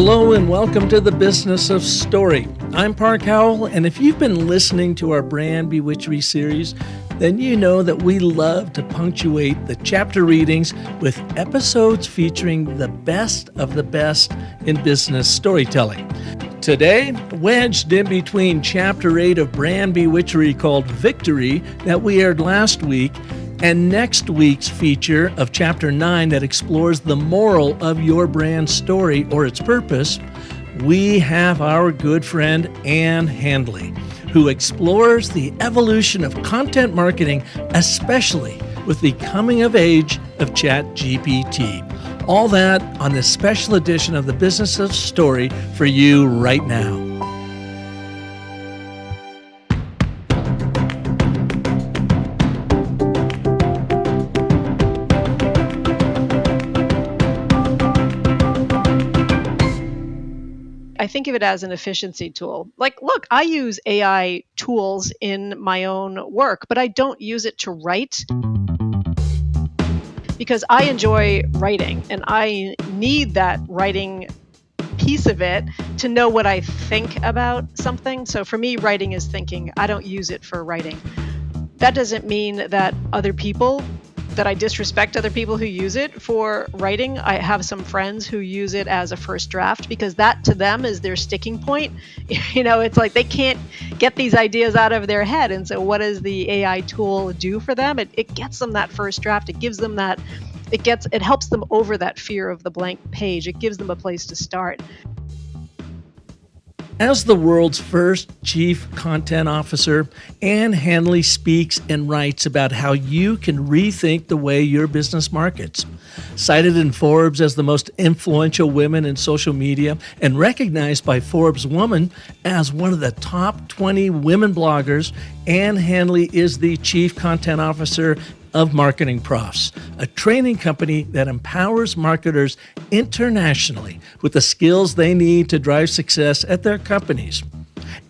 Hello and welcome to the Business of Story. I'm Park Howell, and if you've been listening to our brand Bewitchery series, then you know that we love to punctuate the chapter readings with episodes featuring the best of the best in business storytelling. Today, wedged in between Chapter 8 of Brand Bewitchery called Victory that we aired last week, and next week's feature of Chapter 9 that explores the moral of your brand story or its purpose, we have our good friend Ann Handley, who explores the evolution of content marketing, especially with the coming of age of ChatGPT. All that on this special edition of the Business of Story for you right now. I think of it as an efficiency tool. Like, look, I use AI tools in my own work, but I don't use it to write because I enjoy writing and I need that writing piece of it to know what I think about something. So for me, writing is thinking. I don't use it for writing. That doesn't mean that I disrespect other people who use it for writing. I have some friends who use it as a first draft because that to them is their sticking point. It's like they can't get these ideas out of their head. And so what does the AI tool do for them? It gets them that first draft. It gives them that, it helps them over that fear of the blank page. It gives them a place to start. As the world's first chief content officer, Ann Handley speaks and writes about how you can rethink the way your business markets. Cited in Forbes as the most influential women in social media and recognized by Forbes Woman as one of the top 20 women bloggers, Ann Handley is the chief content officer of MarketingProfs, a training company that empowers marketers internationally with the skills they need to drive success at their companies.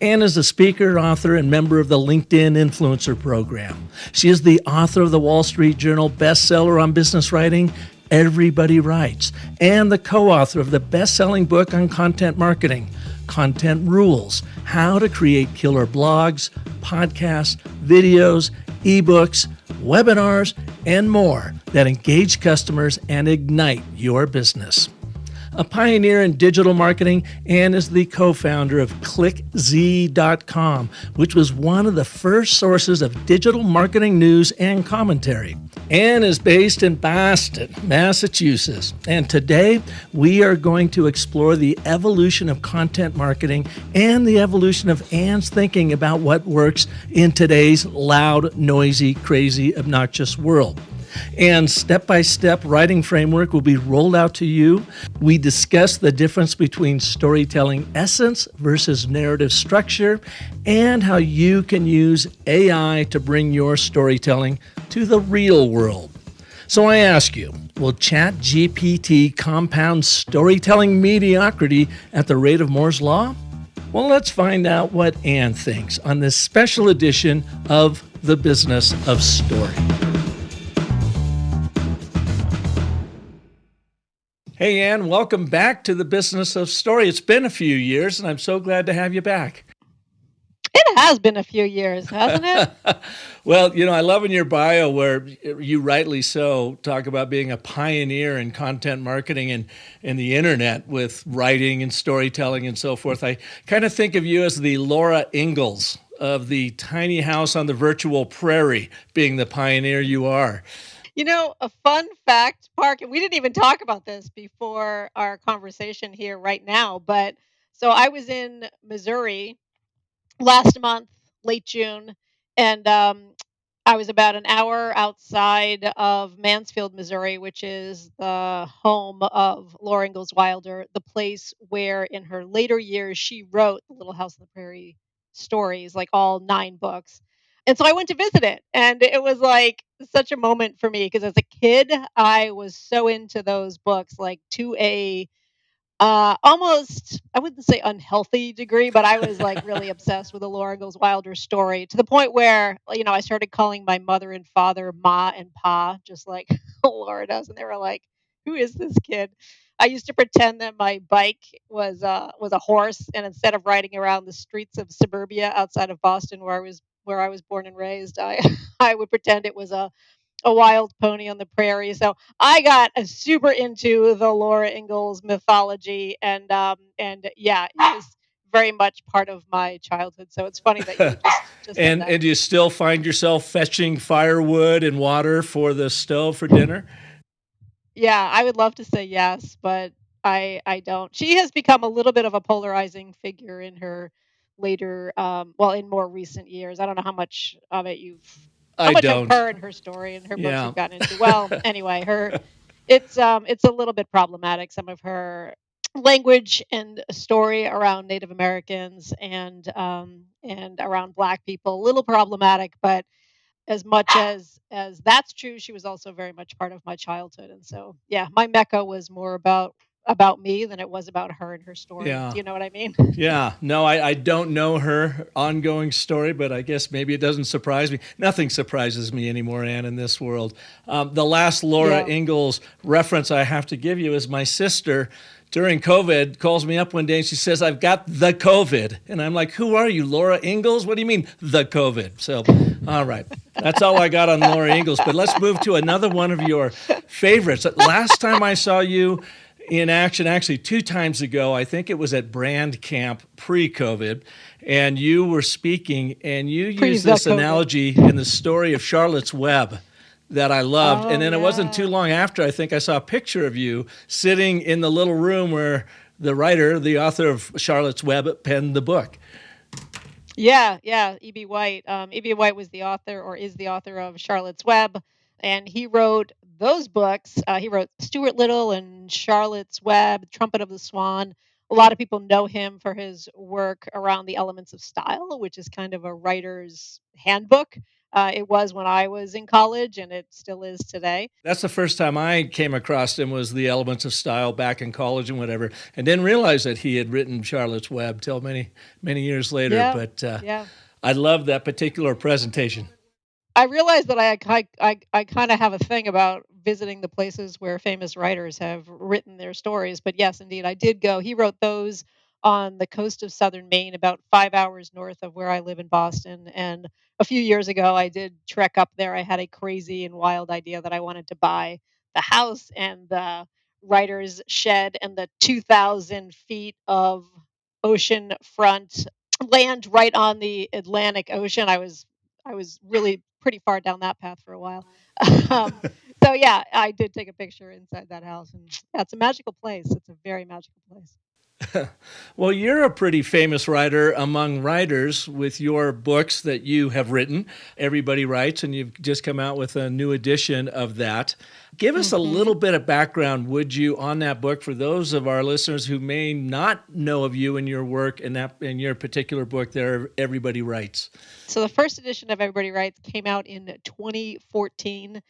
Ann is a speaker, author, and member of the LinkedIn Influencer Program. She is the author of the Wall Street Journal bestseller on business writing, Everybody Writes, and the co-author of the best-selling book on content marketing, Content Rules: How to Create Killer Blogs, Podcasts, Videos, Ebooks, webinars, and more that engage customers and ignite your business. A pioneer in digital marketing, Ann is the co-founder of ClickZ.com, which was one of the first sources of digital marketing news and commentary. Ann is based in Boston, Massachusetts, and today we are going to explore the evolution of content marketing and the evolution of Ann's thinking about what works in today's loud, noisy, crazy, obnoxious world. And step-by-step writing framework will be rolled out to you. We discuss the difference between storytelling essence versus narrative structure and how you can use AI to bring your storytelling to the real world. So I ask you, will ChatGPT compound storytelling mediocrity at the rate of Moore's Law? Well, let's find out what Ann thinks on this special edition of The Business of Story. Hey, Ann, welcome back to the Business of Story. It's been a few years, and I'm so glad to have you back. It has been a few years, hasn't it? Well, I love in your bio where you rightly so talk about being a pioneer in content marketing and the internet with writing and storytelling and so forth. I kind of think of you as the Laura Ingalls of the tiny house on the virtual prairie, being the pioneer you are. A fun fact, Park, and we didn't even talk about this before our conversation here right now, but so I was in Missouri last month, late June, and I was about an hour outside of Mansfield, Missouri, which is the home of Laura Ingalls Wilder, the place where in her later years she wrote the Little House on the Prairie stories, like all 9 books. And so I went to visit it, and it was like such a moment for me because as a kid, I was so into those books, like to a almost, I wouldn't say unhealthy degree, but I was like really obsessed with the Laura Ingalls Wilder story to the point where, I started calling my mother and father Ma and Pa, just like Laura does. And they were like, who is this kid? I used to pretend that my bike was a horse, and instead of riding around the streets of suburbia outside of Boston, where I was born and raised, I I would pretend it was a wild pony on the prairie. So I got super into the Laura Ingalls mythology, and yeah, it was very much part of my childhood. So it's funny that you just said that. And you still find yourself fetching firewood and water for the stove for dinner? Yeah, I would love to say yes, but I don't. She has become a little bit of a polarizing figure in her later, well, in more recent years. I don't know how I much of don't. her and her story and her books Yeah. you've gotten into. Well, anyway, it's a little bit problematic, some of her language and story around Native Americans and around Black people. A little problematic, but as much as that's true, she was also very much part of my childhood, and so, yeah, my Mecca was more about me than it was about her and her story. Yeah. Do you know what I mean? Yeah, no, I don't know her ongoing story, but I guess maybe it doesn't surprise me. Nothing surprises me anymore, Anne, in this world. The last Laura Yeah. Ingalls reference I have to give you is my sister during COVID calls me up one day and she says, I've got the COVID. And I'm like, who are you, Laura Ingalls? What do you mean, the COVID? So, all right. That's all I got on Laura Ingalls. But let's move to another one of your favorites. Last time I saw you, in action actually 2 times ago. I think it was at Brand Camp pre-COVID, and you were speaking, and you Pre used the this COVID. analogy in the story of Charlotte's Web that I loved. And Oh, then it wasn't too yeah. long after, I think I saw a picture of you sitting in the little room where the writer, the author of Charlotte's Web, penned the book. Yeah, yeah, E.B. White. E.B. White was the author or is the author of Charlotte's Web, and he wrote those books. He wrote Stuart Little and Charlotte's Web, Trumpet of the Swan. A lot of people know him for his work around the elements of style, which is kind of a writer's handbook. It was when I was in college, and it still is today. That's the first time I came across him was the Elements of Style back in college and whatever, and didn't realize that he had written Charlotte's Web till many years later. Yeah, But yeah. I love that particular presentation. I realized that I kinda have a thing about visiting the places where famous writers have written their stories, but yes, indeed, I did go. He wrote those on the coast of Southern Maine, about 5 hours north of where I live in Boston, and a few years ago, I did trek up there. I had a crazy and wild idea that I wanted to buy the house and the writer's shed and the 2,000 feet of ocean front land right on the Atlantic Ocean. I was really pretty far down that path for a while. Um, so yeah, I did take a picture inside that house, and yeah, it's a magical place. It's a very magical place. Well, you're a pretty famous writer among writers with your books that you have written. Everybody Writes, and you've just come out with a new edition of that. Give us a Hmm. little bit of background, would you, on that book for those of our listeners who may not know of you and your work and that in your particular book there, Everybody Writes. So the first edition of Everybody Writes came out in 2014.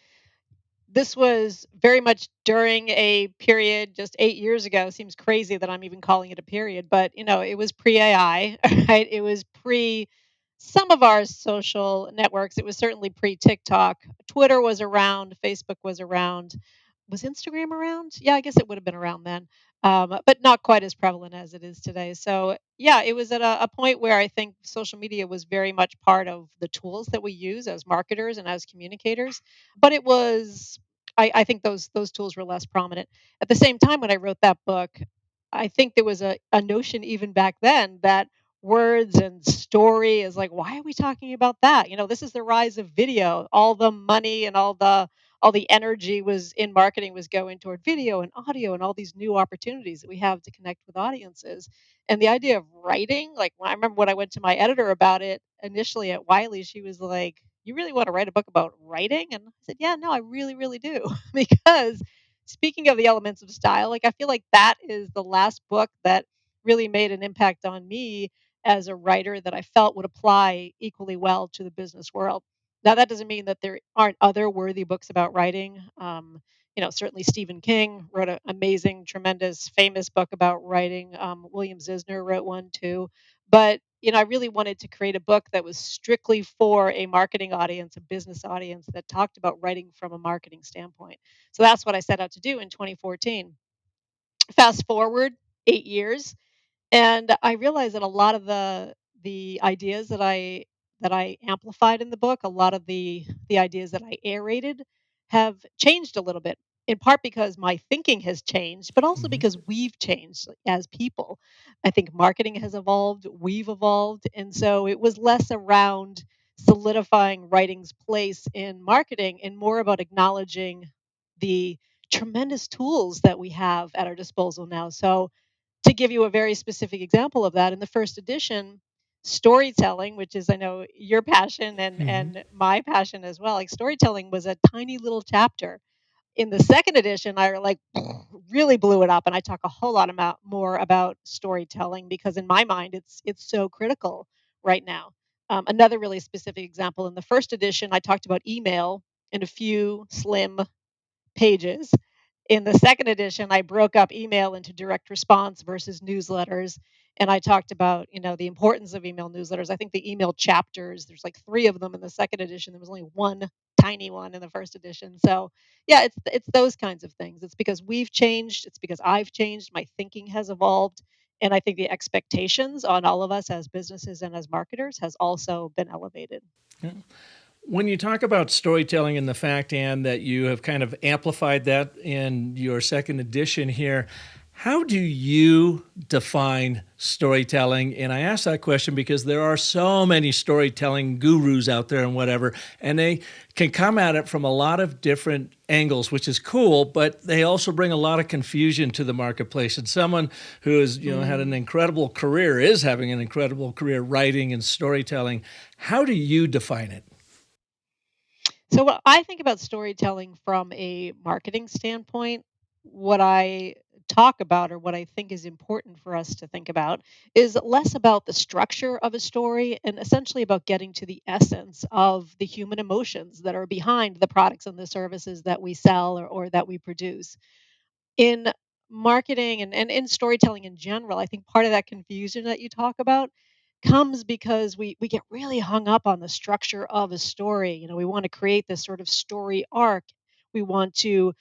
This was very much during a period just 8 years ago. Seems crazy that I'm even calling it a period, but, it was pre-AI, right? It was pre some of our social networks. It was certainly pre-TikTok. Twitter was around, Facebook was around. Was Instagram around? Yeah, I guess it would have been around then, but not quite as prevalent as it is today. So, yeah, it was at a point where I think social media was very much part of the tools that we use as marketers and as communicators, but it was I think those tools were less prominent. At the same time, when I wrote that book, I think there was a notion even back then that words and story is like, why are we talking about that? This is the rise of video. All the money and all the energy was in marketing was going toward video and audio and all these new opportunities that we have to connect with audiences. And the idea of writing, like when I remember when I went to my editor about it initially at Wiley, she was like, "You really want to write a book about writing?" And I said, "Yeah, no, I really, really do." Because speaking of the elements of style, like I feel like that is the last book that really made an impact on me as a writer that I felt would apply equally well to the business world. Now, that doesn't mean that there aren't other worthy books about writing. Certainly Stephen King wrote an amazing, tremendous, famous book about writing. William Zisner wrote one too. But I really wanted to create a book that was strictly for a marketing audience, a business audience that talked about writing from a marketing standpoint. So that's what I set out to do in 2014. Fast forward 8 years, and I realized that a lot of the ideas that I amplified in the book, a lot of the ideas that I aerated have changed a little bit, in part because my thinking has changed, but also Mhm. because we've changed as people. I think marketing has evolved, we've evolved, and so it was less around solidifying writing's place in marketing and more about acknowledging the tremendous tools that we have at our disposal now. So to give you a very specific example of that, in the first edition, storytelling, which is I know your passion and Mhm. my passion as well, like storytelling was a tiny little chapter. In the second edition, I like really blew it up, and I talk a whole lot about more about storytelling because in my mind, it's so critical right now. Another really specific example in the first edition, I talked about email in a few slim pages. In the second edition, I broke up email into direct response versus newsletters. And I talked about, the importance of email newsletters. I think the email chapters, there's like three of them in the second edition. There was only one tiny one in the first edition. So yeah, it's those kinds of things. It's because we've changed. It's because I've changed. My thinking has evolved. And I think the expectations on all of us as businesses and as marketers has also been elevated. Yeah. When you talk about storytelling and the fact, Anne, that you have kind of amplified that in your second edition here, how do you define storytelling? And I ask that question because there are so many storytelling gurus out there and whatever, and they can come at it from a lot of different angles, which is cool, but they also bring a lot of confusion to the marketplace. And someone who has, had an Mm. incredible career, is having an incredible career writing and storytelling. How do you define it? So what I think about storytelling from a marketing standpoint, what I talk about or what I think is important for us to think about is less about the structure of a story and essentially about getting to the essence of the human emotions that are behind the products and the services that we sell or that we produce in marketing and in storytelling in general. I think part of that confusion that you talk about comes because we get really hung up on the structure of a story. We want to create this sort of story arc. We want to,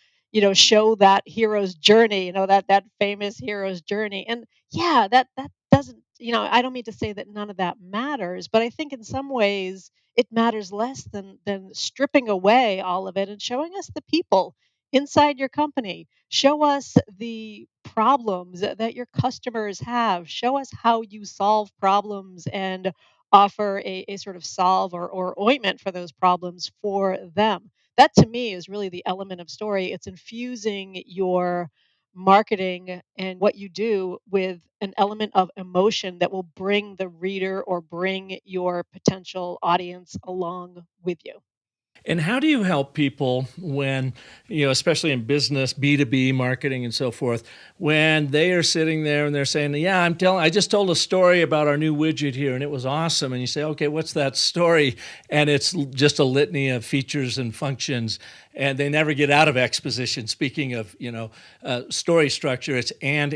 show that hero's journey, that famous hero's journey. And yeah, that doesn't, I don't mean to say that none of that matters, but I think in some ways it matters less than stripping away all of it and showing us the people inside your company. Show us the problems that your customers have. Show us how you solve problems and offer a sort of solve or ointment for those problems for them. That to me is really the element of story. It's infusing your marketing and what you do with an element of emotion that will bring the reader or bring your potential audience along with you. And how do you help people when, especially in business, B2B marketing and so forth, when they are sitting there and they're saying, yeah, I just told a story about our new widget here and it was awesome. And you say, okay, what's that story? And it's just a litany of features and functions. And they never get out of exposition. Speaking of, story structure, it's and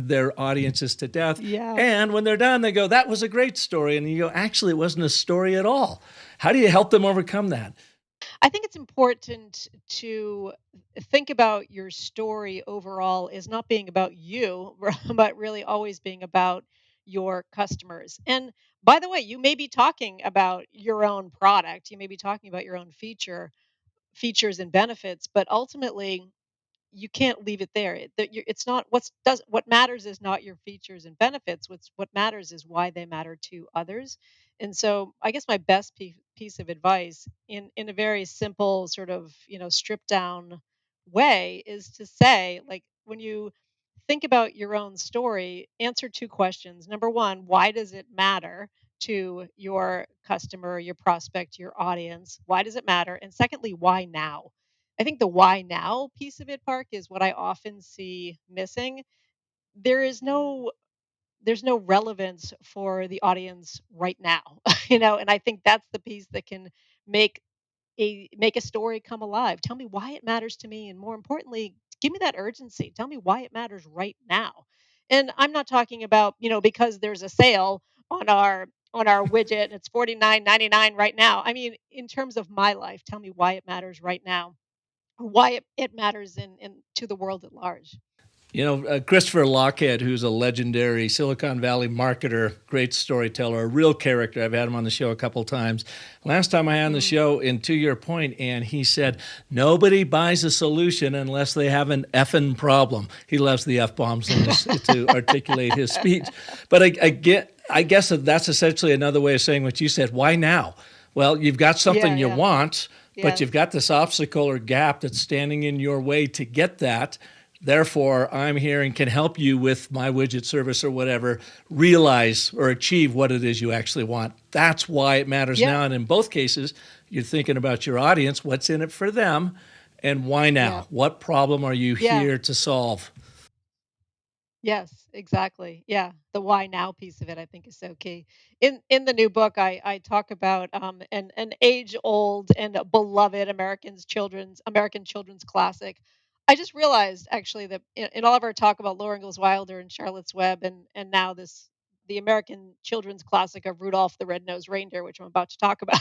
their audiences to death. Yeah. And when they're done, they go, that was a great story. And you go, actually, it wasn't a story at all. How do you help them overcome that? I think it's important to think about your story overall as not being about you, but really always being about your customers. And by the way, you may be talking about your own product, you may be talking about your own features and benefits, but ultimately you can't leave it there. It's not what matters is not your features and benefits. What matters is why they matter to others. And so, I guess my best piece of advice, in a very simple sort of stripped down way, is to say, like, when you think about your own story, answer two questions. Number one, why does it matter to your customer, your prospect, your audience? Why does it matter? And secondly, why now? I think the why now piece of it, Park, is what I often see missing. There is no there's no relevance for the audience right now, and I think that's the piece that can make make a story come alive. Tell me why it matters to me, and more importantly, give me that urgency. Tell me why it matters right now. And I'm not talking about, because there's a sale on our widget and it's 49.99 right now. I mean, in terms of my life, tell me why it matters right now, why it matters in to the world at large. Christopher Lockhead, who's a legendary Silicon Valley marketer, great storyteller, a real character. I've had him on the show a couple times. Last time I had him on the Mm. show, and to your point, and he said, nobody buys a solution unless they have an effing problem. He loves the F bombs to articulate his speech. But I guess that's essentially another way of saying what you said. Why now? Well, you've got Yeah, something you yeah. want, but Yes. you've got this obstacle or gap that's standing in your way to get that. Therefore, I'm here and can help you with my widget service or whatever, realize or achieve what it is you actually want. That's why it matters Yeah. now. And in both cases, you're thinking about your audience, what's in it for them, and why Yeah. now? What problem are you Yeah. here to solve? Yes, exactly. Yeah, the why now piece of it I think is so key. In the new book, I talk about an age old and a beloved American children's classic. I just realized actually that in all of our talk about Laura Ingalls Wilder and Charlotte's Web, and now this the American children's classic of Rudolph the Red-Nosed Reindeer, which I'm about to talk about.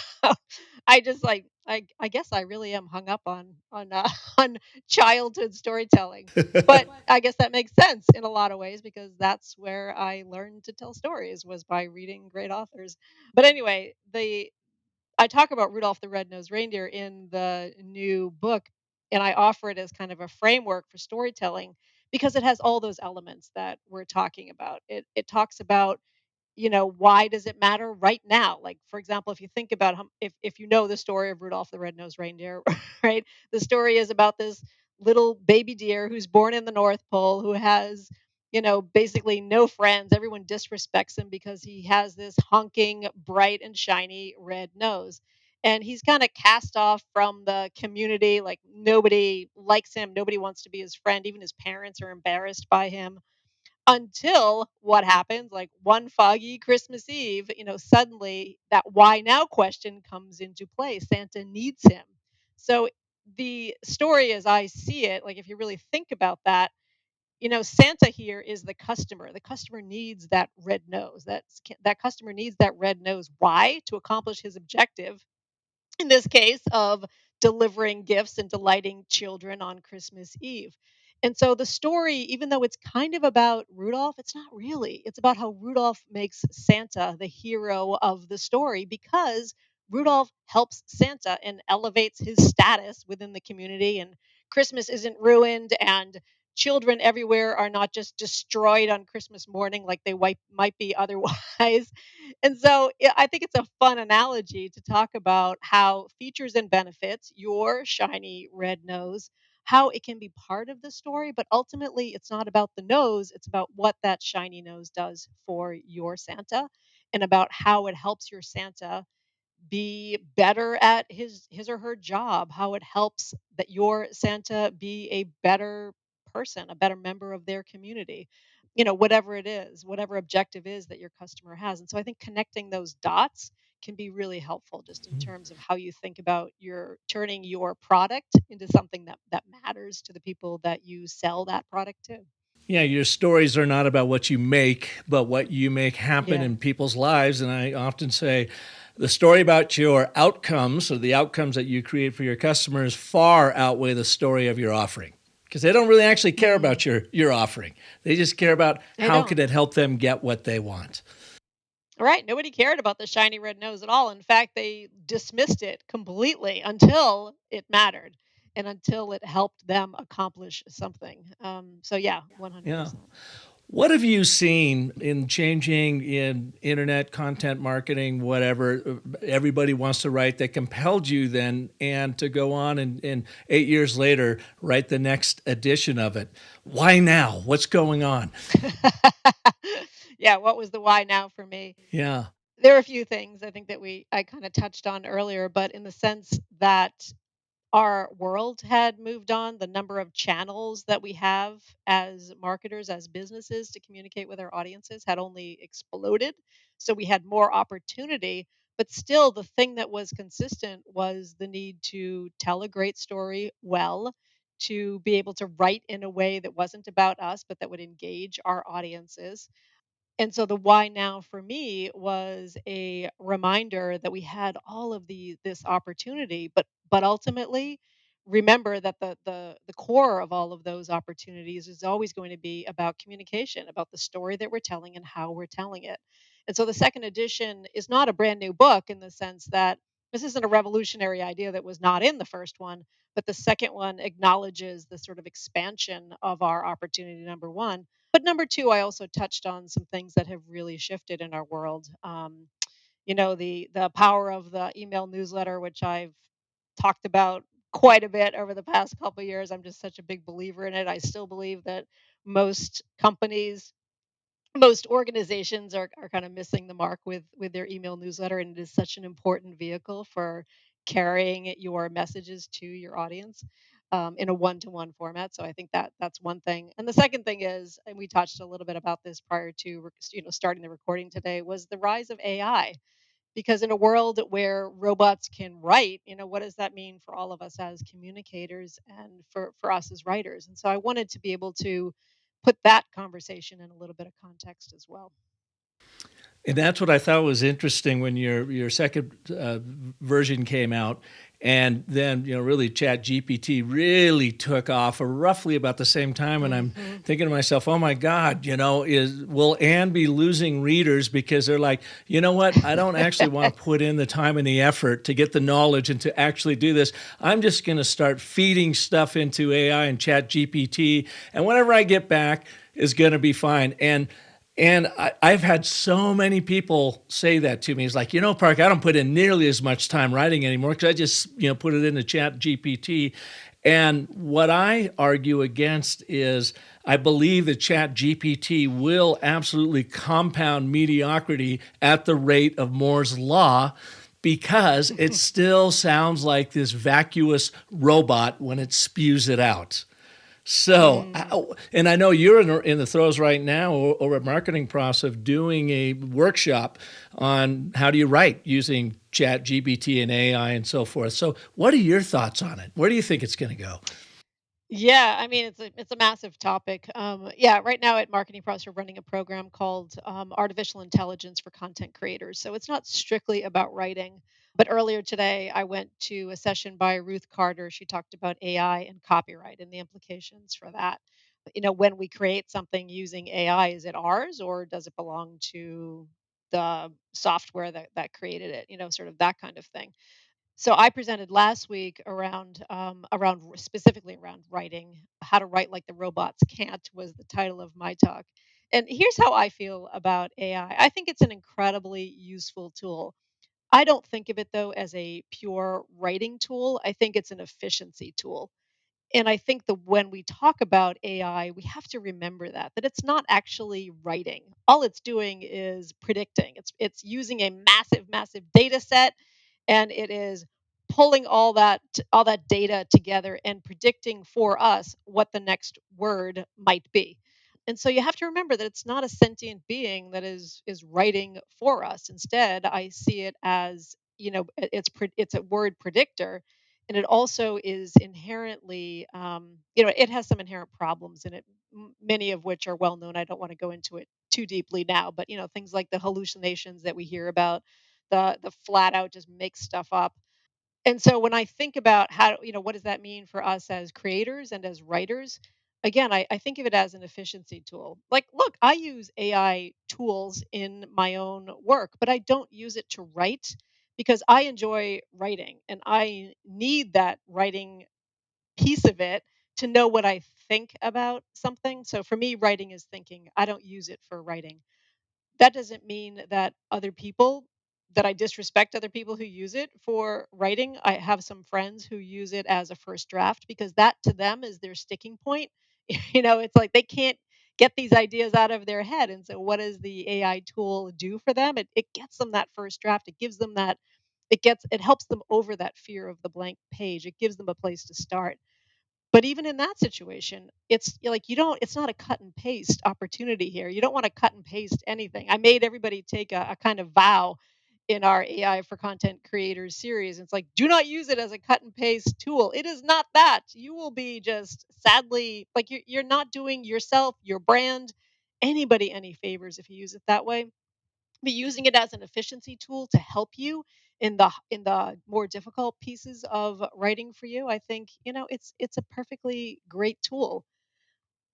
I just like I guess I really am hung up on on childhood storytelling, but I guess that makes sense in a lot of ways because that's where I learned to tell stories was by reading great authors. But anyway, the I talk about Rudolph the Red-Nosed Reindeer in the new book, and I offer it as kind of a framework for storytelling because it has all those elements that we're talking about. It talks about, why does it matter right now? Like, for example, if you think about if you know the story of Rudolph the Red-Nosed Reindeer, right? The story is about this little baby deer who's born in the North Pole who has, basically no friends. Everyone disrespects him because he has this honking, bright and shiny red nose. And he's kind of cast off from the community. Like, nobody likes him. Nobody wants to be his friend. Even his parents are embarrassed by him until what happens, like one foggy Christmas Eve, suddenly that why now question comes into play. Santa needs him. So the story as I see it, like if you really think about that, Santa here is the customer. The customer needs that red nose. That customer needs that red nose. Why? To accomplish his objective, in this case of delivering gifts and delighting children on Christmas Eve. And so the story, even though it's kind of about Rudolph, it's not really. It's about how Rudolph makes Santa the hero of the story because Rudolph helps Santa and elevates his status within the community, and Christmas isn't ruined, and children everywhere are not just destroyed on Christmas morning like they might be otherwise. And so I think it's a fun analogy to talk about how features and benefits, your shiny red nose, how it can be part of the story, but ultimately it's not about the nose, it's about what that shiny nose does for your Santa and about how it helps your Santa be better at his or her job, how it helps that your Santa be a better person, a better member of their community. Whatever it is, whatever objective is that your customer has. And so I think connecting those dots can be really helpful just in terms of how you think about your turning your product into something that matters to the people that you sell that product to. Yeah, your stories are not about what you make, but what you make happen Yeah. in people's lives. And I often say the story about your outcomes or the outcomes that you create for your customers far outweigh the story of your offering because they don't really actually care Mm, about your offering. They just care about they how don't. can it help them get what they want. Right, nobody cared about the shiny red nose at all. In fact, they dismissed it completely until it mattered and until it helped them accomplish something. So yeah, Yeah. 100%. What have you seen in changing in internet content marketing, whatever everybody wants to write that compelled you then and to go on and 8 years later write the next edition of it? Why now? What's going on? Yeah, what was the why now for me? Yeah. There are a few things I think that I kind of touched on earlier, but in the sense that our world had moved on, the number of channels that we have as marketers, as businesses to communicate with our audiences had only exploded. So we had more opportunity, but still the thing that was consistent was the need to tell a great story well, to be able to write in a way that wasn't about us, but that would engage our audiences. And so the why now for me was a reminder that we had all of this opportunity, but ultimately remember that the core of all of those opportunities is always going to be about communication, about the story that we're telling and how we're telling it. And so the second edition is not a brand new book in the sense that this isn't a revolutionary idea that was not in the first one, but the second one acknowledges the sort of expansion of our opportunity, number one. But number two, I also touched on some things that have really shifted in our world. The power of the email newsletter, which I've talked about quite a bit over the past couple of years. I'm just such a big believer in it. I still believe that most companies, most organizations are kind of missing the mark with their email newsletter, and it is such an important vehicle for carrying your messages to your audience in a one-to-one format. So I think that that's one thing. And the second thing is, and we touched a little bit about this prior to starting the recording today, was the rise of AI. Because in a world where robots can write, what does that mean for all of us as communicators and for us as writers? And so I wanted to be able to put that conversation in a little bit of context as well. And that's what I thought was interesting when your second version came out, and then really Chat GPT really took off roughly about the same time. And I'm Hmm. thinking to myself, oh my God, is will Anne be losing readers because they're like, you know what? I don't actually want to put in the time and the effort to get the knowledge and to actually do this. I'm just going to start feeding stuff into AI and Chat GPT, and whenever I get back is going to be fine. I've had so many people say that to me. It's like, Park, I don't put in nearly as much time writing anymore because I just, put it into Chat GPT. And what I argue against is I believe that Chat GPT will absolutely compound mediocrity at the rate of Moore's Law because it still sounds like this vacuous robot when it spews it out. So, Mm. and I know you're in the throes right now over at MarketingProfs of doing a workshop on how do you write using Chat GPT and AI and so forth. So, what are your thoughts on it? Where do you think it's going to go? Yeah, I mean it's a massive topic. Yeah, right now at Marketing Pros we're running a program called Artificial Intelligence for Content Creators. So it's not strictly about writing, but earlier today I went to a session by Ruth Carter. She talked about AI and copyright and the implications for that. When we create something using AI, is it ours or does it belong to the software that created it? Sort of that kind of thing. So I presented last week specifically around writing, how to write like the robots can't was the title of my talk. And here's how I feel about AI. I think it's an incredibly useful tool. I don't think of it though as a pure writing tool. I think it's an efficiency tool. And I think that when we talk about AI, we have to remember that it's not actually writing. All it's doing is predicting. It's using a massive, massive data set, and it is pulling all that data together and predicting for us what the next word might be. And so you have to remember that it's not a sentient being that is writing for us. Instead, I see it as it's a word predictor, and it also is inherently it has some inherent problems in it, many of which are well known. I don't want to go into it too deeply now, but things like the hallucinations that we hear about, the flat out just make stuff up. And so when I think about what does that mean for us as creators and as writers, again, I think of it as an efficiency tool. Like, look, I use AI tools in my own work, but I don't use it to write because I enjoy writing and I need that writing piece of it to know what I think about something. So for me, writing is thinking. I don't use it for writing. That doesn't mean that I disrespect other people who use it for writing. I have some friends who use it as a first draft because that to them is their sticking point. It's like they can't get these ideas out of their head. And so what does the AI tool do for them? It gets them that first draft. It gives them that it helps them over that fear of the blank page. It gives them a place to start. But even in that situation, it's not a cut and paste opportunity here. You don't want to cut and paste anything. I made everybody take a kind of vow in our AI for content creators series. It's like, do not use it as a cut and paste tool. It is not that. You will be just sadly like you're not doing yourself, your brand, anybody any favors if you use it that way. But using it as an efficiency tool to help you in the more difficult pieces of writing for you, I think, it's a perfectly great tool.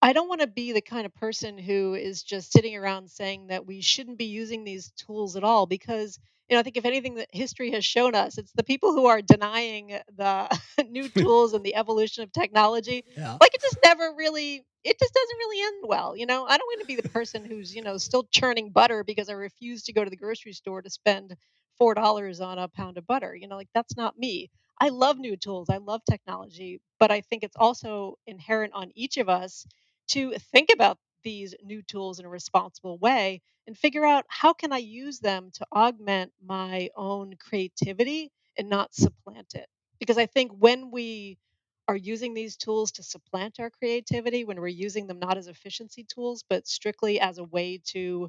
I don't want to be the kind of person who is just sitting around saying that we shouldn't be using these tools at all, because I think if anything that history has shown us, it's the people who are denying the new tools and the evolution of technology. Yeah. Like, it just doesn't really end well. I don't want to be the person who's still churning butter because I refuse to go to the grocery store to spend $4 on a pound of butter. Like, that's not me. I love new tools. I love technology, but I think it's also inherent on each of us to think about these new tools in a responsible way and figure out, how can I use them to augment my own creativity and not supplant it. Because I think when we are using these tools to supplant our creativity, when we're using them not as efficiency tools but strictly as a way to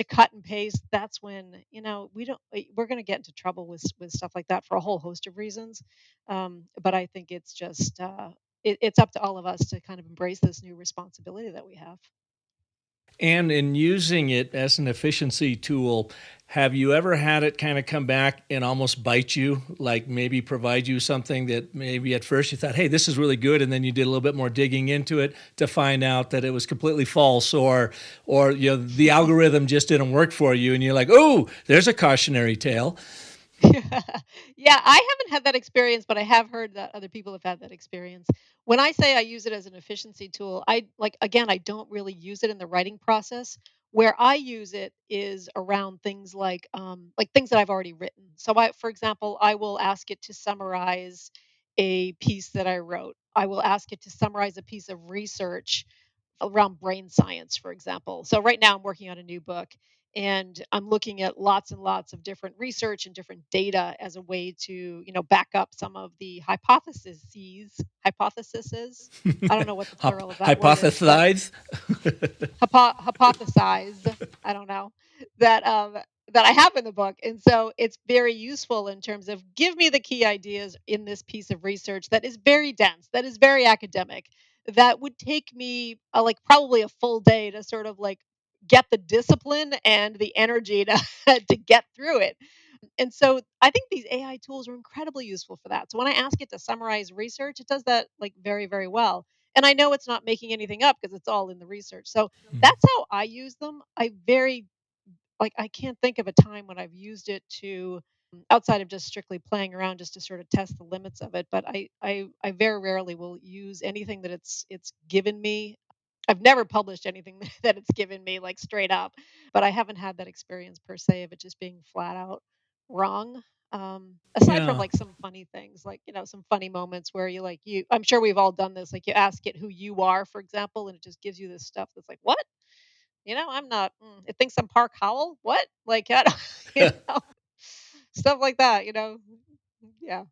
cut and paste, that's when we're going to get into trouble with stuff like that for a whole host of reasons. But I think it's just it's up to all of us to kind of embrace this new responsibility that we have. And in using it as an efficiency tool, have you ever had it kind of come back and almost bite you? Like maybe provide you something that maybe at first you thought, hey, this is really good. And then you did a little bit more digging into it to find out that it was completely false, or the algorithm just didn't work for you. And you're like, oh, there's a cautionary tale. Yeah, I haven't had that experience, but I have heard that other people have had that experience. When I say I use it as an efficiency tool, I don't really use it in the writing process. Where I use it is around things like things that I've already written. So for example, I will ask it to summarize a piece that I wrote. I will ask it to summarize a piece of research around brain science, for example. So right now I'm working on a new book, and I'm looking at lots and lots of different research and different data as a way to, back up some of the hypotheses. I don't know what the plural of that word is, but Hypothesize. hypothesize, I don't know, that I have in the book. And so it's very useful in terms of, give me the key ideas in this piece of research that is very dense, that is very academic, that would take me like probably a full day to sort of like get the discipline and the energy to to get through it. And so I think these AI tools are incredibly useful for that. So when I ask it to summarize research, it does that like very, very well. And I know it's not making anything up because it's all in the research. So that's how I use them. I can't think of a time when I've used it to, outside of just strictly playing around just to sort of test the limits of it. But I very rarely will use anything that it's given me. I've never published anything that it's given me, like, straight up, but I haven't had that experience per se of it just being flat out wrong. Aside from, Yeah. like, some funny things, like, some funny moments where I'm sure we've all done this, like, you ask it who you are, for example, and it just gives you this stuff that's like, "What? I'm not it thinks I'm Park Howell? What?" Like, I don't know? Stuff like that. Yeah.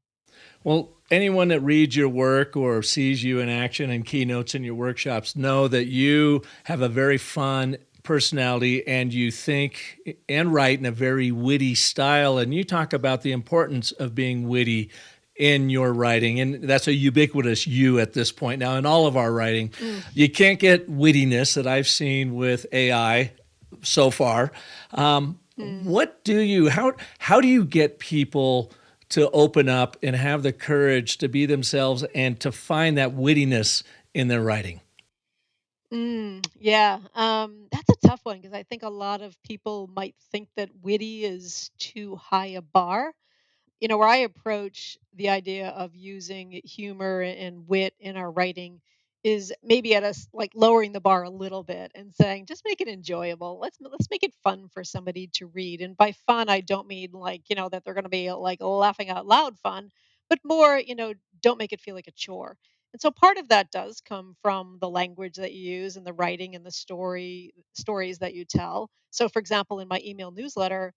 Well, anyone that reads your work or sees you in action and keynotes in your workshops know that you have a very fun personality and you think and write in a very witty style. And you talk about the importance of being witty in your writing. And that's a ubiquitous you at this point now in all of our writing. Mm. You can't get wittiness that I've seen with AI so far. Mm. How do you get people to open up and have the courage to be themselves and to find that wittiness in their writing? Yeah, that's a tough one because I think a lot of people might think that witty is too high a bar. Where I approach the idea of using humor and wit in our writing is maybe at us like lowering the bar a little bit and saying, just make it enjoyable. Let's make it fun for somebody to read. And by fun, I don't mean like, that they're going to be like laughing out loud fun, but more, don't make it feel like a chore. And so part of that does come from the language that you use and the writing and the stories that you tell. So for example, in my email newsletter,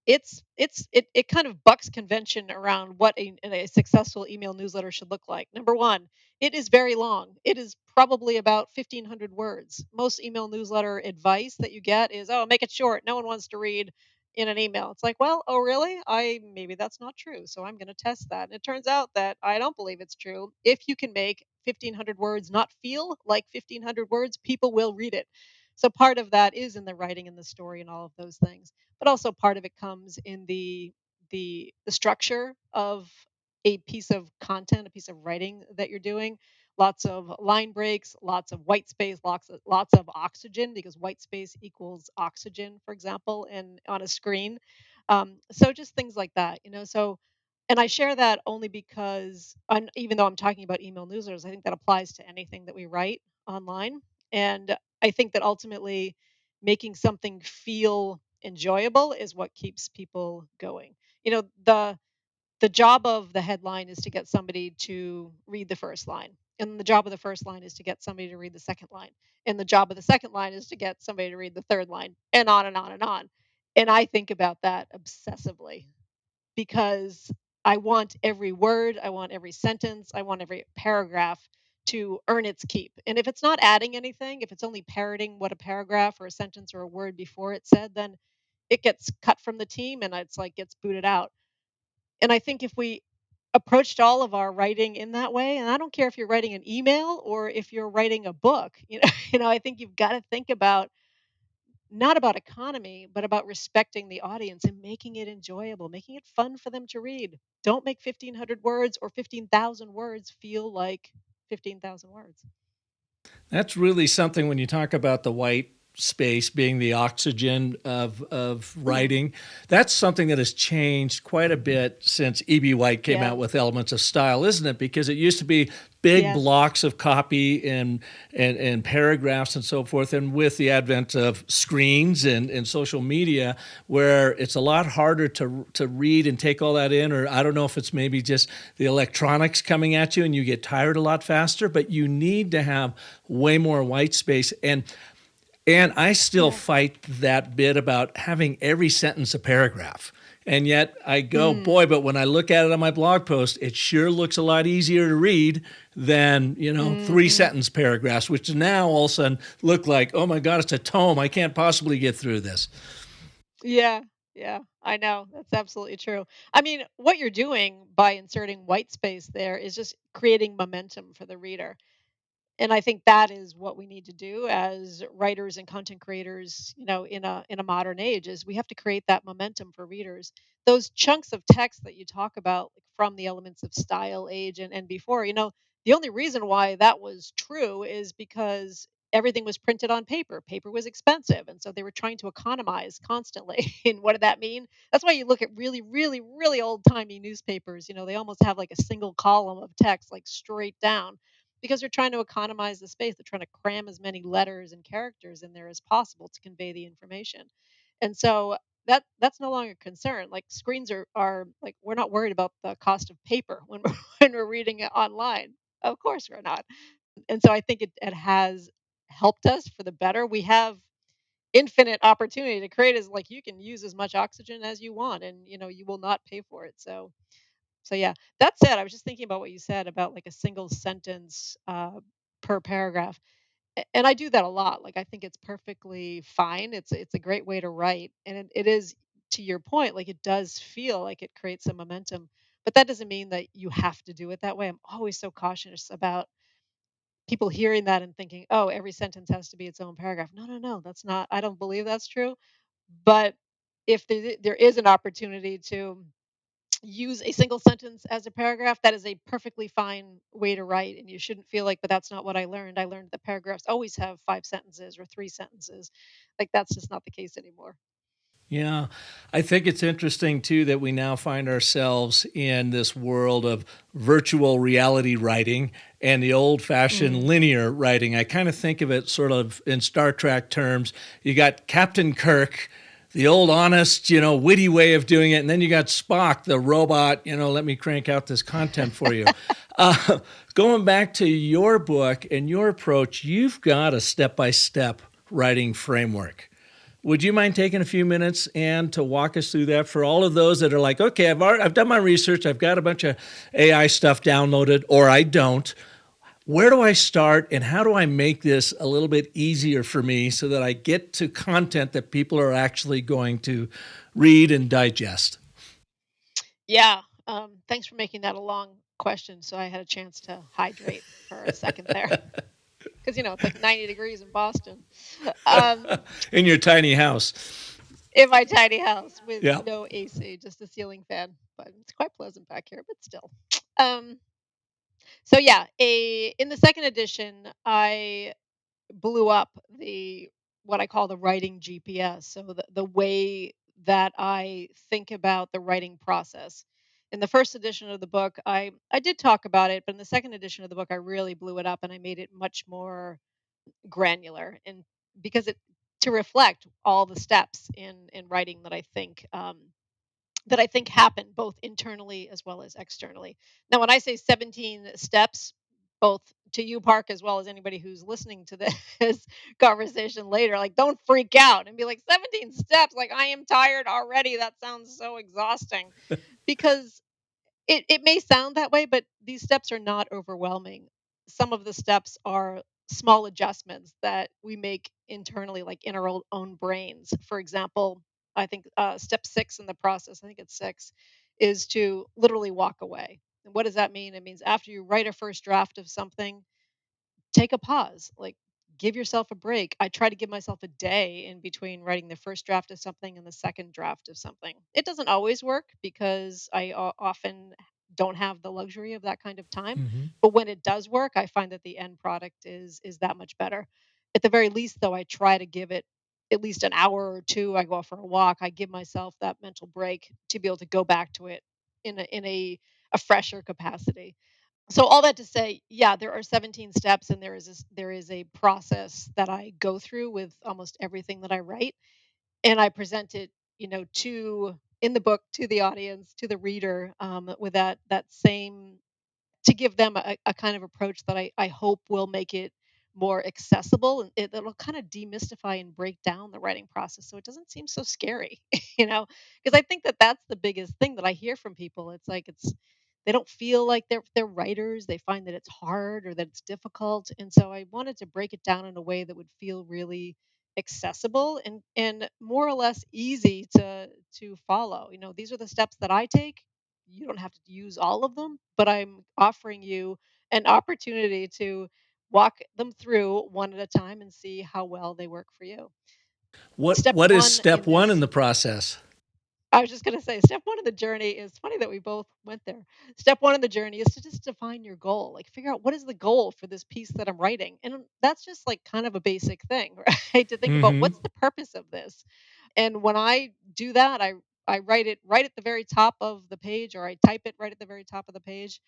it kind of bucks convention around what a successful email newsletter should look like. Number one, it is very long. It is probably about 1,500 words. Most email newsletter advice that you get is, oh, make it short. No one wants to read in an email. It's like, well, oh really? I maybe that's not true. So I'm going to test that. And it turns out that I don't believe it's true. If you can make 1,500 words not feel like 1,500 words, people will read it. So part of that is in the writing and the story and all of those things, but also part of it comes in the structure of a piece of content, a piece of writing that you're doing. Lots of line breaks, lots of white space, lots of oxygen, because white space equals oxygen, for example, in on a screen. So just things like that, So, and I share that only because, even though I'm talking about email newsletters, I think that applies to anything that we write online. And I think that ultimately making something feel enjoyable is what keeps people going. You know, the job of the headline is to get somebody to read the first line. And the job of the first line is to get somebody to read the second line. And the job of the second line is to get somebody to read the third line, and on and on and on. And I think about that obsessively, because I want every word, I want every sentence, I want every paragraph to earn its keep. And if it's not adding anything, if it's only parroting what a paragraph or a sentence or a word before it said, then it gets cut from the team and it's like gets booted out. And I think if we approached all of our writing in that way, and I don't care if you're writing an email or if you're writing a book, I think you've got to think about, not about economy, but about respecting the audience and making it enjoyable, making it fun for them to read. Don't make 1,500 words or 15,000 words feel like 15,000 words. That's really something when you talk about the white space being the oxygen of Mm, writing. That's something that has changed quite a bit since E.B. White came yeah. out with Elements of Style, isn't it? Because it used to be big Yes. blocks of copy and paragraphs and so forth. And with the advent of screens and social media, where it's a lot harder to read and take all that in, or I don't know if it's maybe just the electronics coming at you and you get tired a lot faster, but you need to have way more white space. And I still Yeah. fight that bit about having every sentence a paragraph. And yet I go, Mm, boy, but when I look at it on my blog post, it sure looks a lot easier to read than, three hmm. sentence paragraphs, which now all of a sudden look like, oh my God, it's a tome. I can't possibly get through this. Yeah. Yeah. I know. That's absolutely true. I mean, what you're doing by inserting white space there is just creating momentum for the reader. And I think that is what we need to do as writers and content creators, in a modern age, is we have to create that momentum for readers. Those chunks of text that you talk about, like from the Elements of Style age and before, the only reason why that was true is because everything was printed on paper. Paper was expensive, and so they were trying to economize constantly. And what did that mean? That's why you look at really, really, really old-timey newspapers, they almost have like a single column of text, like straight down, because they're trying to economize the space. They're trying to cram as many letters and characters in there as possible to convey the information. And so that's no longer a concern. Like screens are like, we're not worried about the cost of paper when we're when we're reading it online. Of course we're not. And so I think it has helped us for the better. We have infinite opportunity to create, as like, you can use as much oxygen as you want, and you will not pay for it. So yeah, that said, I was just thinking about what you said about like a single sentence per paragraph. And I do that a lot. Like I think it's perfectly fine. It's a great way to write, and it is, to your point, like it does feel like it creates some momentum. But that doesn't mean that you have to do it that way. I'm always so cautious about people hearing that and thinking, "Oh, every sentence has to be its own paragraph." No, no, no, that's not. I don't believe that's true. But if there is an opportunity to use a single sentence as a paragraph, that is a perfectly fine way to write. And you shouldn't feel like, but that's not what I learned. I learned that paragraphs always have 5 sentences or 3 sentences. Like that's just not the case anymore. Yeah, I think it's interesting too that we now find ourselves in this world of virtual reality writing and the old fashioned Mm. linear writing. I kind of think of it sort of in Star Trek terms. You got Captain Kirk, the old honest, witty way of doing it. And then you got Spock, the robot, let me crank out this content for you. Uh, Going back to your book and your approach, you've got a step by step writing framework. Would you mind taking a few minutes and to walk us through that for all of those that are like, okay, I've done my research, I've got a bunch of AI stuff downloaded, or I don't. Where do I start, and how do I make this a little bit easier for me so that I get to content that people are actually going to read and digest? Yeah. Thanks for making that a long question, so I had a chance to hydrate for a second there, because it's like 90 degrees in Boston. Um, In your tiny house. in my tiny house with Yeah. no AC, just a ceiling fan. But it's quite pleasant back here, but still. Um, so yeah, a in the second edition, I blew up the what I call the writing GPS. So the way that I think about the writing process. In the first edition of the book, I did talk about it, but in the second edition of the book, I really blew it up and I made it much more granular and because it to reflect all the steps in writing that I think happen both internally as well as externally. Now, when I say 17 steps, both to you, Park, as well as anybody who's listening to this conversation later, like don't freak out and be like 17 steps. Like I am tired already. That sounds so exhausting because it may sound that way, but these steps are not overwhelming. Some of the steps are small adjustments that we make internally, like in our own brains. For example, I think step 6 in the process, I think it's 6, is to literally walk away. And what does that mean? It means after you write a first draft of something, take a pause, like give yourself a break. I try to give myself a day in between writing the first draft of something and the second draft of something. It doesn't always work because I often don't have the luxury of that kind of time, Hmm. but when it does work, I find that the end product is that much better. At the very least though, I try to give it at least an hour or two. I go out for a walk. I give myself that mental break to be able to go back to it in a fresher capacity. So all that to say, yeah, there are 17 steps and there is a process that I go through with almost everything that I write and I present it, to in the book to the audience, to the reader with that same to give them a kind of approach that I hope will make it more accessible and it'll kind of demystify and break down the writing process so it doesn't seem so scary, because I think that that's the biggest thing that I hear from people. It's like they don't feel like they're writers. They find that it's hard or that it's difficult, and so I wanted to break it down in a way that would feel really accessible and more or less easy to follow. These are the steps that I take. You don't have to use all of them, but I'm offering you an opportunity to walk them through one at a time and see how well they work for you. What Step what is 1 step in one in this the process? I was just going to say step 1 of the journey is funny that we both went there. Step 1 of the journey is to just define your goal. Like figure out what is the goal for this piece that I'm writing. And that's just like kind of a basic thing, right? To think about Hmm. what's the purpose of this. And when I do that, I write it right at the very top of the page, or I type it right at the very top of the page,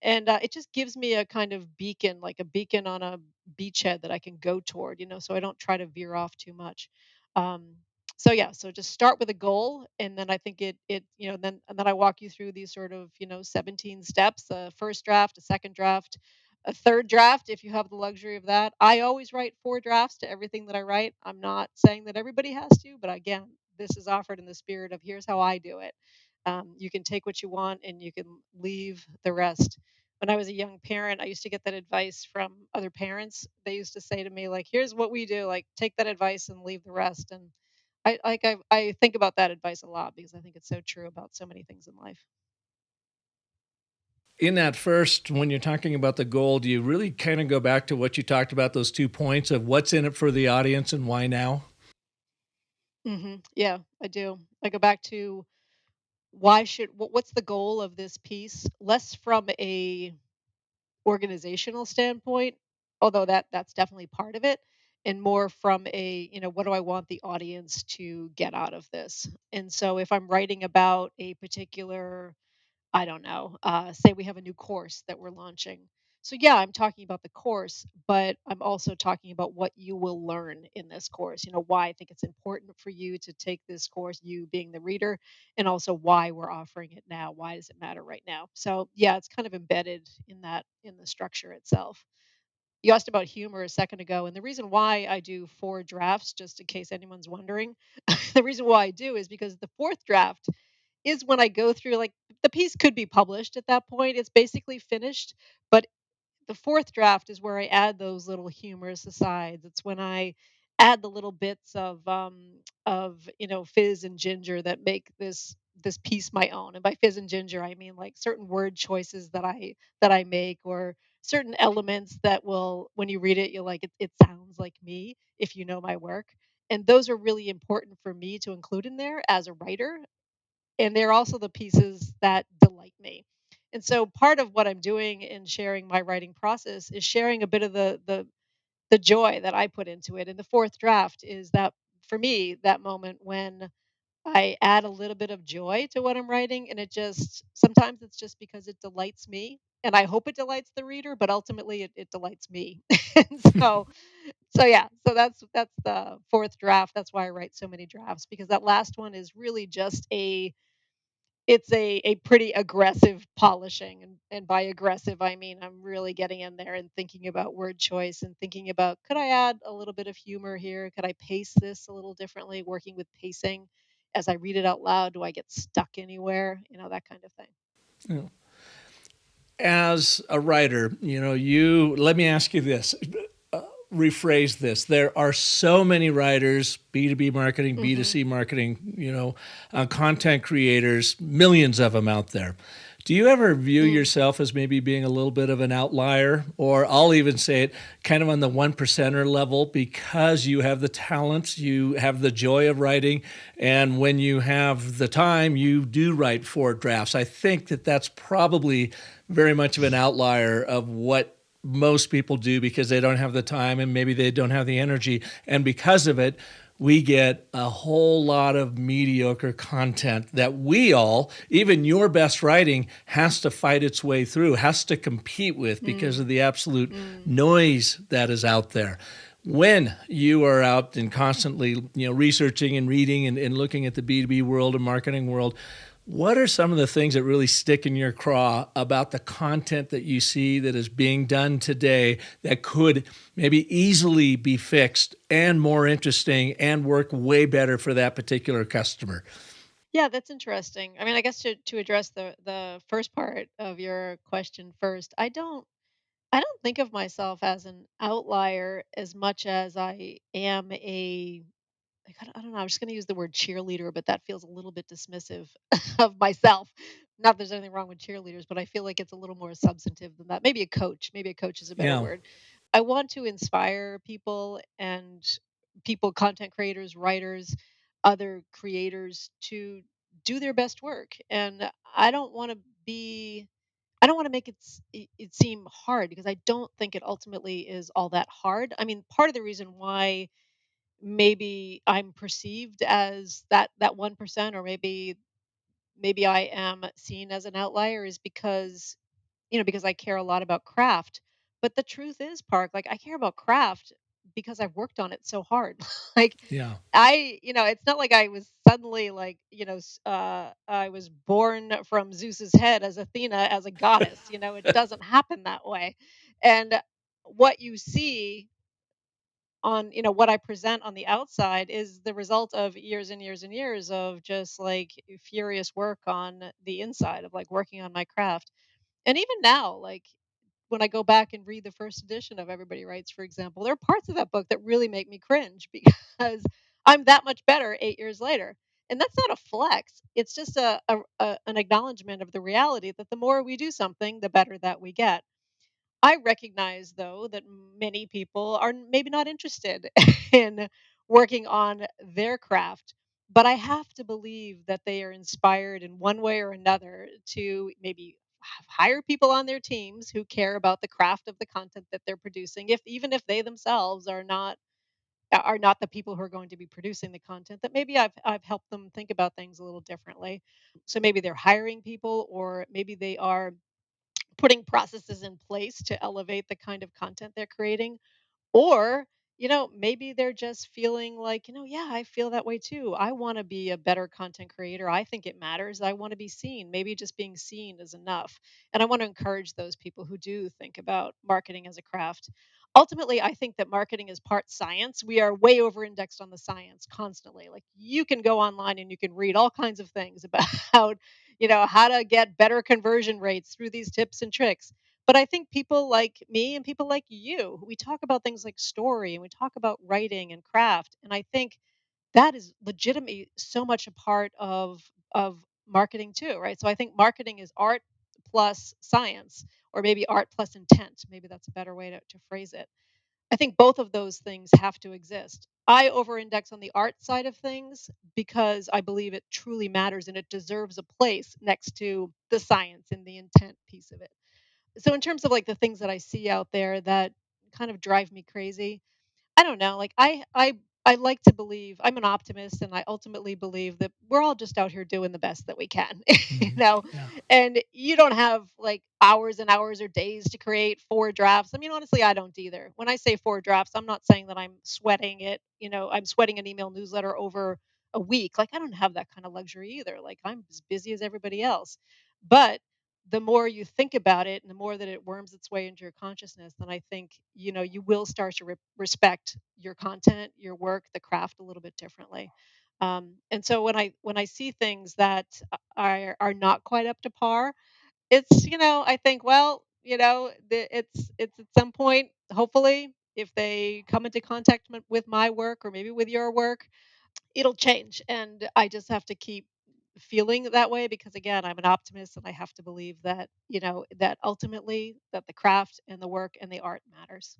and it just gives me a kind of beacon, like a beacon on a beachhead that I can go toward, so I don't try to veer off too much. Um, so yeah, so just start with a goal, and then I think then I walk you through these sort of 17 steps: a first draft, a second draft, a third draft if you have the luxury of that. I always write 4 drafts to everything that I write. I'm not saying that everybody has to, but again, this is offered in the spirit of here's how I do it. You can take what you want and you can leave the rest. When I was a young parent, I used to get that advice from other parents. They used to say to me, like, here's what we do, like, take that advice and leave the rest. And I think about that advice a lot because I think it's so true about so many things in life. In that first, when you're talking about the goal, do you really kind of go back to what you talked about, those 2 points of what's in it for the audience and why now? Yeah, I do. I go back to what's the goal of this piece, less from a organizational standpoint, although that's definitely part of it, and more from a, what do I want the audience to get out of this? And so if I'm writing about a particular, I don't know, say we have a new course that we're launching. So yeah, I'm talking about the course, but I'm also talking about what you will learn in this course. Why I think it's important for you to take this course, you being the reader, and also why we're offering it now. Why does it matter right now? So yeah, it's kind of embedded in the structure itself. You asked about humor a second ago, and the reason why I do 4 drafts, just in case anyone's wondering, the reason why I do is because the fourth draft is when I go through, like, the piece could be published at that point. It's basically finished, but the fourth draft is where I add those little humorous asides. It's when I add the little bits of fizz and ginger that make this piece my own. And by fizz and ginger, I mean like certain word choices that I make, or certain elements that will, when you read it, you're like, it sounds like me if you know my work. And those are really important for me to include in there as a writer, and they're also the pieces that delight me. And so part of what I'm doing in sharing my writing process is sharing a bit of the joy that I put into it. And the fourth draft is that, for me, that moment when I add a little bit of joy to what I'm writing, and it just sometimes it's just because it delights me, and I hope it delights the reader, but ultimately it delights me. And so yeah, so that's the fourth draft. That's why I write so many drafts, because that last one is really just a pretty aggressive polishing, and by aggressive, I mean I'm really getting in there and thinking about word choice and thinking about, could I add a little bit of humor here? Could I pace this a little differently? Working with pacing as I read it out loud. Do I get stuck anywhere? That kind of thing. You know, as a writer, you let me ask you this, rephrase this. There are so many writers, B2B marketing, Mhm. B2C marketing, content creators, millions of them out there. Do you ever view Mm. yourself as maybe being a little bit of an outlier? Or I'll even say it kind of on the one percenter level, because you have the talents, you have the joy of writing, and when you have the time, you do write four drafts. I think that that's probably very much of an outlier of what most people do, because they don't have the time and maybe they don't have the energy. And because of it, we get a whole lot of mediocre content that we all, even your best writing, has to fight its way through, has to compete with because Mm. of the absolute Mm. noise that is out there. When you are out and constantly, researching and reading and looking at the B2B world and marketing world, what are some of the things that really stick in your craw about the content that you see that is being done today that could maybe easily be fixed and more interesting and work way better for that particular customer? Yeah, that's interesting. I mean, I guess to address the first part of your question first, I don't think of myself as an outlier as much as I am like, I don't know, I'm just gonna use the word cheerleader, but that feels a little bit dismissive of myself. Not that there's anything wrong with cheerleaders, but I feel like it's a little more substantive than that. Maybe a coach. Maybe a coach is a better Yeah, word. I want to inspire people, and people, content creators, writers, other creators, to do their best work. And I don't want to be I don't want to make it seem hard, because I don't think it ultimately is all that hard. I mean, part of the reason why maybe I'm perceived as that 1%, or maybe I am seen as an outlier, is because I care a lot about craft. But the truth is, Park, like, I care about craft because I've worked on it so hard. Like, yeah. it's not like I was suddenly, like, I was born from Zeus's head as Athena, as a goddess. It doesn't happen that way. And what you see on what I present on the outside is the result of years and years and years of just, like, furious work on the inside, of, like, working on my craft. And even now, like, when I go back and read the first edition of Everybody Writes, for example, there are parts of that book that really make me cringe because I'm that much better 8 years later. And that's not a flex. It's just an acknowledgement of the reality that the more we do something, the better that we get. I recognize, though, that many people are maybe not interested in working on their craft, but I have to believe that they are inspired in one way or another to maybe hire people on their teams who care about the craft of the content that they're producing, if even if they themselves are not the people who are going to be producing the content, that maybe I've helped them think about things a little differently. So maybe they're hiring people, or maybe they are putting processes in place to elevate the kind of content they're creating. Or, maybe they're just feeling like, yeah, I feel that way too. I want to be a better content creator. I think it matters. I want to be seen. Maybe just being seen is enough. And I want to encourage those people who do think about marketing as a craft. Ultimately, I think that marketing is part science. We are way over indexed on the science constantly. Like, you can go online and you can read all kinds of things about, how to get better conversion rates through these tips and tricks. But I think people like me and people like you, we talk about things like story, and we talk about writing and craft. And I think that is legitimately so much a part of marketing too, right? So I think marketing is art plus science, or maybe art plus intent. Maybe that's a better way to phrase it. I think both of those things have to exist. I over-index on the art side of things because I believe it truly matters and it deserves a place next to the science and the intent piece of it. So in terms of like the things that I see out there that kind of drive me crazy, I don't know, like, I like to believe I'm an optimist, and I ultimately believe that we're all just out here doing the best that we can, you Mhm. know? Yeah. And you don't have, like, hours and hours or days to create 4 drafts. I mean, honestly, I don't either. When I say 4 drafts, I'm not saying that I'm sweating it, I'm sweating an email newsletter over a week. Like, I don't have that kind of luxury either. Like, I'm as busy as everybody else. But the more you think about it and the more that it worms its way into your consciousness, then I think, you will start to respect your content, your work, the craft a little bit differently. And so when I see things that are not quite up to par, I think, well, it's at some point, hopefully, if they come into contact with my work or maybe with your work, it'll change, and I just have to keep feeling that way because, again, I'm an optimist, and I have to believe that, that ultimately that the craft and the work and the art matters.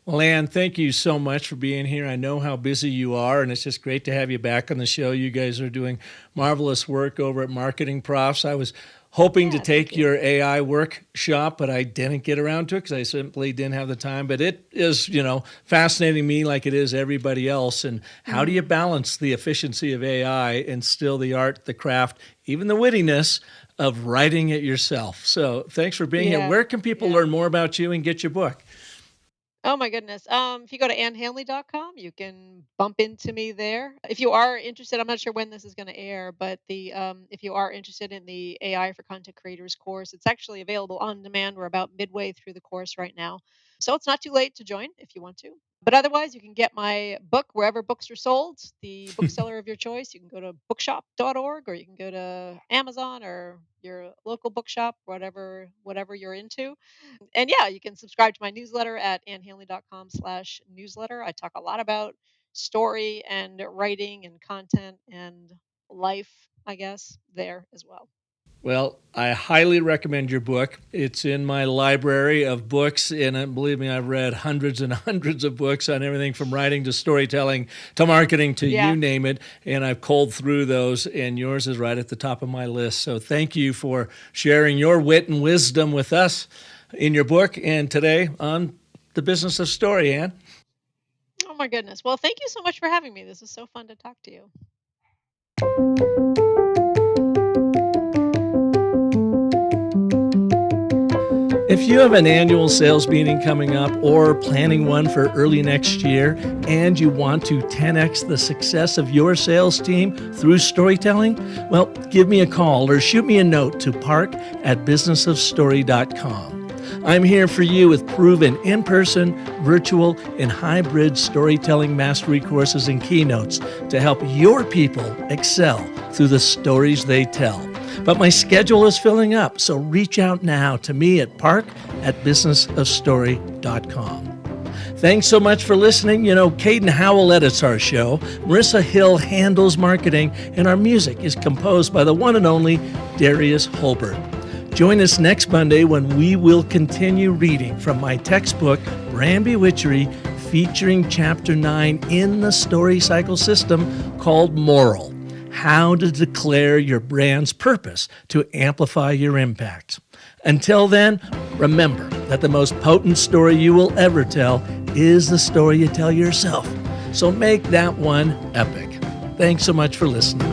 Well, Ann, thank you so much for being here. I know how busy you are, and it's just great to have you back on the show. You guys are doing marvelous work over at MarketingProfs. I was hoping to Yeah, thank take you. your AI workshop, but I didn't get around to it because I simply didn't have the time. But it is, fascinating me like it is everybody else. And how do you Mhm. balance the efficiency of AI and still the art, the craft, even the wittiness of writing it yourself? So thanks for being here. Yeah, Where can people yeah. learn more about you and get your book? Oh my goodness. If you go to annhandley.com, you can bump into me there. If you are interested, I'm not sure when this is going to air, but the if you are interested in the AI for Content Creators course, it's actually available on demand. We're about midway through the course right now. So it's not too late to join if you want to. But otherwise, you can get my book wherever books are sold, the bookseller of your choice. You can go to bookshop.org or you can go to Amazon or your local bookshop, whatever you're into. And yeah, you can subscribe to my newsletter at annhanley.com/newsletter. I talk a lot about story and writing and content and life, I guess, there as well. Well, I highly recommend your book. It's in my library of books, and believe me, I've read hundreds and hundreds of books on everything from writing to storytelling to marketing to you Yeah. name it. And I've culled through those, and yours is right at the top of my list. So thank you for sharing your wit and wisdom with us in your book and today on the business of story, Ann. Oh my goodness. Well, thank you so much for having me. This is so fun to talk to you. If you have an annual sales meeting coming up or planning one for early next year and you want to 10x the success of your sales team through storytelling, well, give me a call or shoot me a note to park@businessofstory.com. I'm here for you with proven in-person, virtual, and hybrid storytelling mastery courses and keynotes to help your people excel through the stories they tell. But my schedule is filling up, so reach out now to me at park@businessofstory.com. Thanks so much for listening. Caden Howell edits our show, Marissa Hill handles marketing, and our music is composed by the one and only Darius Holbert. Join us next Monday when we will continue reading from my textbook, Brand Bewitchery, featuring Chapter 9 in the story cycle system called Moral: How to Declare Your Brand's Purpose to Amplify Your Impact. Until then, remember that the most potent story you will ever tell is the story you tell yourself. So make that one epic. Thanks so much for listening.